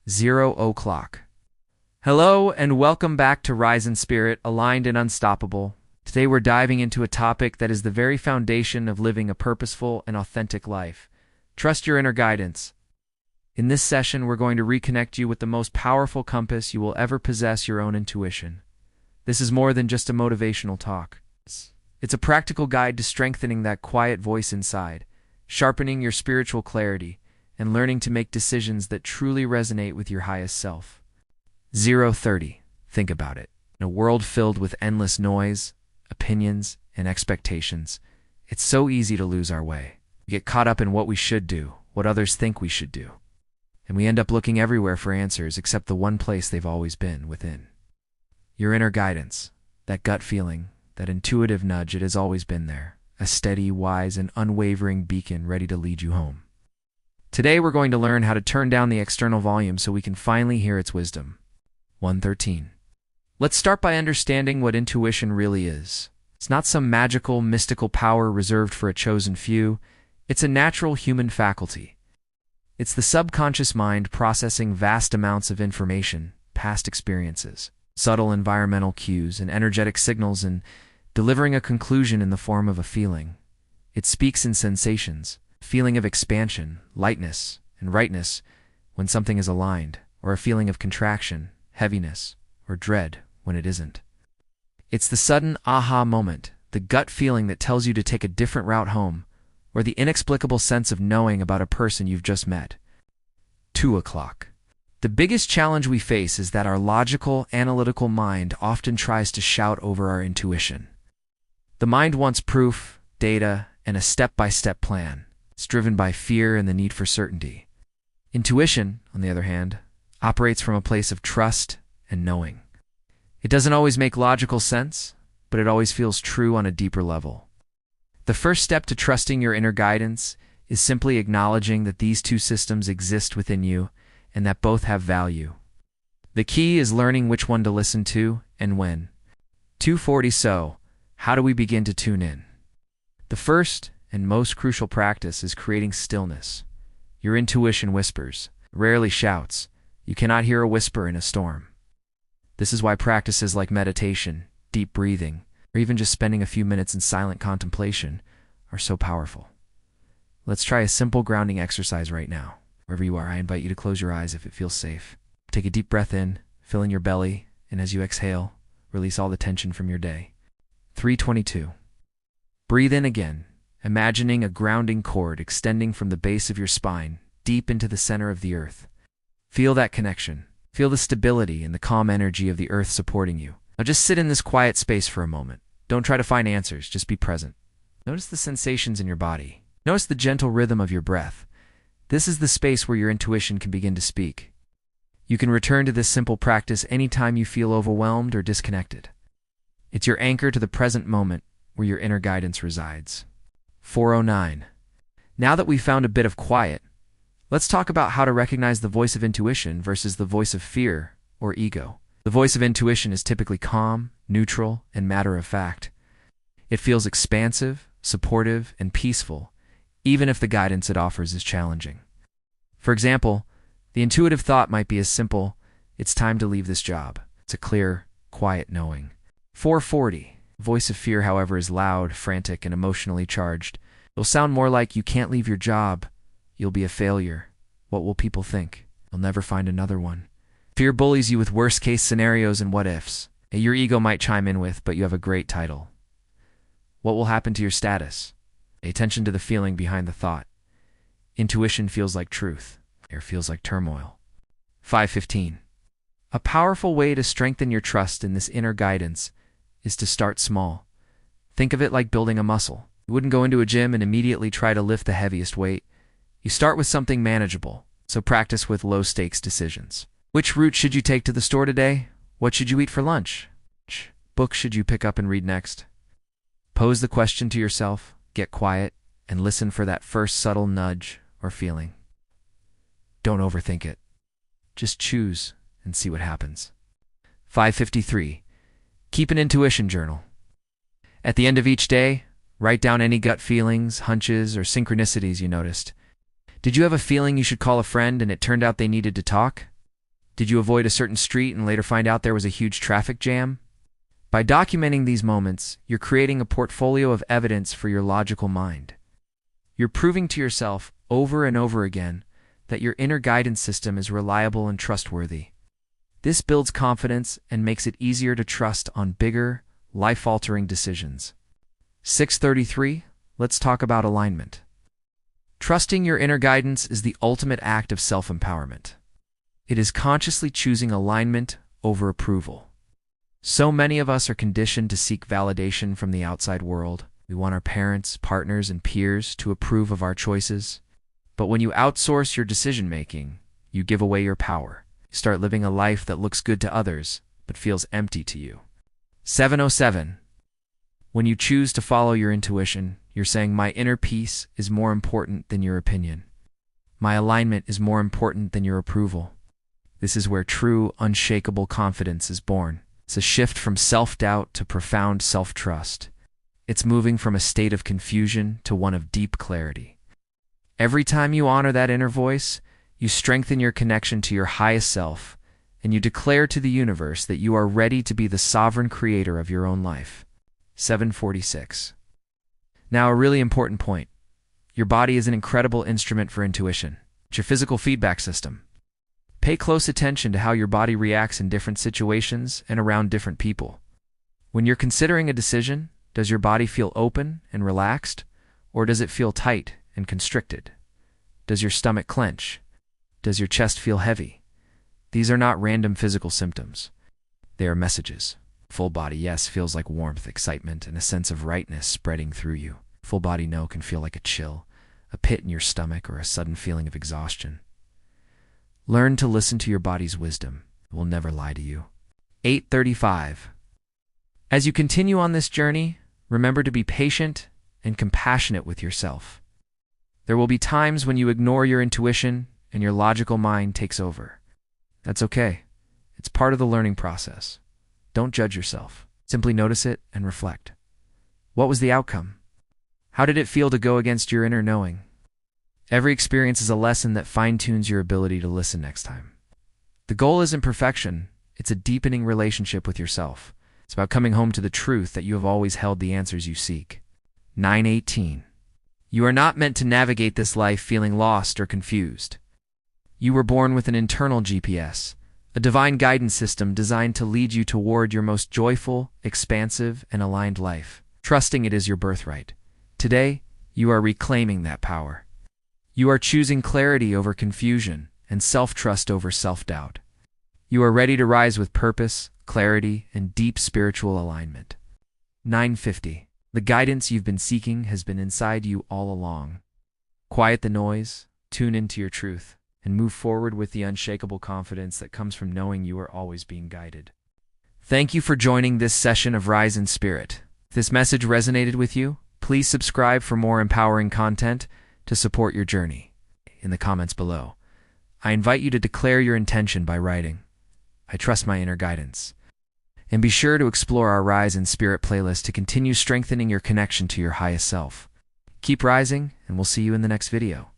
0 o'clock. Hello and welcome back to Rise in Spirit, Aligned and Unstoppable. Today we're diving into a topic that is the very foundation of living a purposeful and authentic life. Trust your inner guidance. In this session, we're going to reconnect you with the most powerful compass you will ever possess, your own intuition. This is more than just a motivational talk. It's a practical guide to strengthening that quiet voice inside, sharpening your spiritual clarity, and learning to make decisions that truly resonate with your highest self. 0:30. Think about it. In a world filled with endless noise, opinions, and expectations, it's so easy to lose our way. We get caught up in what we should do, what others think we should do. And we end up looking everywhere for answers except the one place they've always been, within. Your inner guidance, that gut feeling, that intuitive nudge, it has always been there, a steady, wise, and unwavering beacon ready to lead you home. Today we're going to learn how to turn down the external volume so we can finally hear its wisdom. 1:13. Let's start by understanding what intuition really is. It's not some magical, mystical power reserved for a chosen few. It's a natural human faculty. It's the subconscious mind processing vast amounts of information, past experiences, subtle environmental cues, and energetic signals, and delivering a conclusion in the form of a feeling. It speaks in sensations, feeling of expansion, lightness, and rightness when something is aligned, or a feeling of contraction, heaviness, or dread when it isn't. It's the sudden aha moment, the gut feeling that tells you to take a different route home, or the inexplicable sense of knowing about a person you've just met. 2 o'clock. The biggest challenge we face is that our logical, analytical mind often tries to shout over our intuition. The mind wants proof, data, and a step-by-step plan. It's driven by fear and the need for certainty. Intuition, on the other hand, operates from a place of trust and knowing. It doesn't always make logical sense, but it always feels true on a deeper level. The first step to trusting your inner guidance is simply acknowledging that these two systems exist within you and that both have value. The key is learning which one to listen to and when. 2:40. So, how do we begin to tune in? The first and most crucial practice is creating stillness. Your intuition whispers, rarely shouts. You cannot hear a whisper in a storm. This is why practices like meditation, deep breathing, or even just spending a few minutes in silent contemplation are so powerful. Let's try a simple grounding exercise right now. Wherever you are, I invite you to close your eyes if it feels safe. Take a deep breath in, fill in your belly, and as you exhale, release all the tension from your day. 3:22. Breathe in again, imagining a grounding cord extending from the base of your spine, deep into the center of the earth. Feel that connection. Feel the stability and the calm energy of the earth supporting you. Now just sit in this quiet space for a moment. Don't try to find answers, just be present. Notice the sensations in your body. Notice the gentle rhythm of your breath. This is the space where your intuition can begin to speak. You can return to this simple practice anytime you feel overwhelmed or disconnected. It's your anchor to the present moment where your inner guidance resides. 4:09. Now that we've found a bit of quiet, let's talk about how to recognize the voice of intuition versus the voice of fear or ego. The voice of intuition is typically calm, neutral, and matter-of-fact. It feels expansive, supportive, and peaceful, even if the guidance it offers is challenging. For example, the intuitive thought might be as simple, "It's time to leave this job." It's a clear, quiet knowing. 4:40. Voice of fear, however, is loud, frantic, and emotionally charged. It'll sound more like, "You can't leave your job. You'll be a failure. What will people think? You'll never find another one." Fear bullies you with worst-case scenarios and what-ifs. Your ego might chime in with, "But you have a great title. What will happen to your status?" Pay attention to the feeling behind the thought. Intuition feels like truth. Fear feels like turmoil. 5:15. A powerful way to strengthen your trust in this inner guidance is to start small. Think of it like building a muscle. You wouldn't go into a gym and immediately try to lift the heaviest weight. You start with something manageable, so practice with low-stakes decisions. Which route should you take to the store today? What should you eat for lunch? Which book should you pick up and read next? Pose the question to yourself, get quiet, and listen for that first subtle nudge or feeling. Don't overthink it. Just choose and see what happens. 5:53. Keep an intuition journal. At the end of each day, write down any gut feelings, hunches, or synchronicities you noticed. Did you have a feeling you should call a friend and it turned out they needed to talk? Did you avoid a certain street and later find out there was a huge traffic jam? By documenting these moments, you're creating a portfolio of evidence for your logical mind. You're proving to yourself over and over again that your inner guidance system is reliable and trustworthy. This builds confidence and makes it easier to trust on bigger, life-altering decisions. 633. Let's talk about alignment. Trusting your inner guidance is the ultimate act of self-empowerment. It is consciously choosing alignment over approval. So many of us are conditioned to seek validation from the outside world. We want our parents, partners, and peers to approve of our choices. But when you outsource your decision-making, you give away your power. You start living a life that looks good to others, but feels empty to you. 707. When you choose to follow your intuition, you're saying, my inner peace is more important than your opinion. My alignment is more important than your approval. This is where true, unshakable confidence is born. It's a shift from self-doubt to profound self-trust. It's moving from a state of confusion to one of deep clarity. Every time you honor that inner voice, you strengthen your connection to your highest self, and you declare to the universe that you are ready to be the sovereign creator of your own life. 746. Now, a really important point. Your body is an incredible instrument for intuition. It's your physical feedback system. Pay close attention to how your body reacts in different situations and around different people. When you're considering a decision, does your body feel open and relaxed, or does it feel tight and constricted? Does your stomach clench? Does your chest feel heavy? These are not random physical symptoms. They are messages. Full body yes feels like warmth, excitement, and a sense of rightness spreading through you. Full body no can feel like a chill, a pit in your stomach, or a sudden feeling of exhaustion. Learn to listen to your body's wisdom. It will never lie to you. 835. As you continue on this journey, remember to be patient and compassionate with yourself. There will be times when you ignore your intuition and your logical mind takes over. That's okay. It's part of the learning process. Don't judge yourself. Simply notice it and reflect. What was the outcome? How did it feel to go against your inner knowing? Every experience is a lesson that fine-tunes your ability to listen next time. The goal isn't perfection. It's a deepening relationship with yourself. It's about coming home to the truth that you have always held the answers you seek. 918. You are not meant to navigate this life feeling lost or confused. You were born with an internal GPS, a divine guidance system designed to lead you toward your most joyful, expansive, and aligned life. Trusting it is your birthright. Today, you are reclaiming that power. You are choosing clarity over confusion and self-trust over self-doubt. You are ready to rise with purpose, clarity, and deep spiritual alignment. 950. The guidance you've been seeking has been inside you all along. Quiet the noise, tune into your truth, and move forward with the unshakable confidence that comes from knowing you are always being guided. Thank you for joining this session of Rise in Spirit. If this message resonated with you, please subscribe for more empowering content to support your journey. In the comments below, I invite you to declare your intention by writing, I trust my inner guidance. And be sure to explore our Rise in Spirit playlist to continue strengthening your connection to your highest self. Keep rising, and we'll see you in the next video.